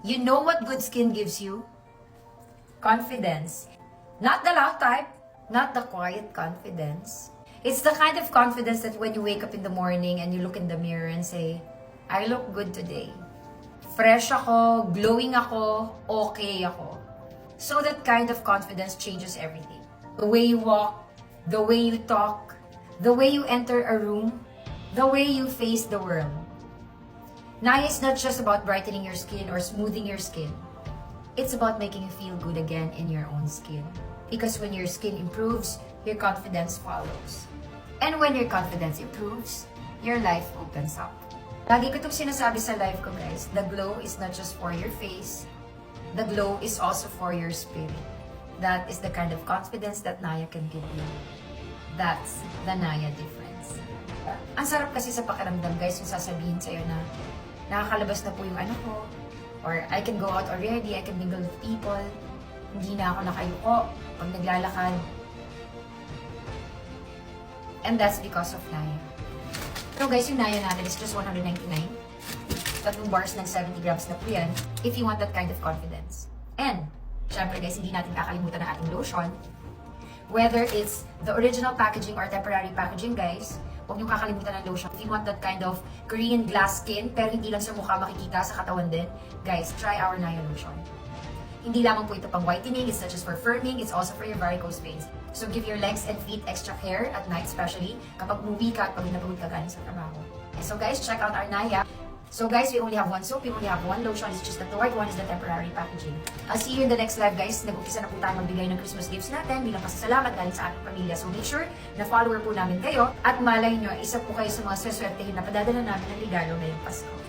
You know what good skin gives you? Confidence. Not the loud type, not the quiet confidence. It's the kind of confidence that when you wake up in the morning and you look in the mirror and say, I look good today. Fresh ako, glowing ako, okay ako. So that kind of confidence changes everything. The way you walk, the way you talk, the way you enter a room, the way you face the world. Naya is not just about brightening your skin or smoothing your skin. It's about making you feel good again in your own skin. Because when your skin improves, your confidence follows. And when your confidence improves, your life opens up. Lagi ko itong sinasabi sa life ko, guys. The glow is not just for your face. The glow is also for your spirit. That is the kind of confidence that Naya can give you. That's the Naya difference. Ang sarap kasi sa pakiramdam, guys, yung sasabihin sa'yo na nakakalabas na po yung anak ko, or I can go out already, I can mingle with people, hindi na ako nakayuko pag naglalakad. And that's because of Naya. Pero guys, yung Naya natin is just $199. Tatlong bars ng 70 grams na po yan, if you want that kind of confidence. And, syempre guys, hindi natin kakalimutan ang ating lotion. Whether it's the original packaging or temporary packaging, guys, huwag niyong kakalimutan ng lotion. If you want that kind of Korean glass skin, pero hindi lang sa mukha makikita, sa katawan din, guys, try our Naya lotion. Hindi lamang po ito pang whitening, it's not just for firming, it's also for your varicose veins. So give your legs and feet extra care at night, especially kapag umuwi ka at pagod na pagod ka galing sa trabaho. Okay, so guys, check out our Naya. So guys, we only have one soap, we only have one lotion, it's just the third one is the temporary packaging. I'll see you in the next live, guys. Nag-umpisa na po tayo magbigay ng Christmas gifts natin bilang pasasalamat galing sa ating pamilya. So make sure na follower po namin kayo at malay nyo, isa po kayo sa mga sweswertehin na padadala namin ng regalo ngayong Pasko.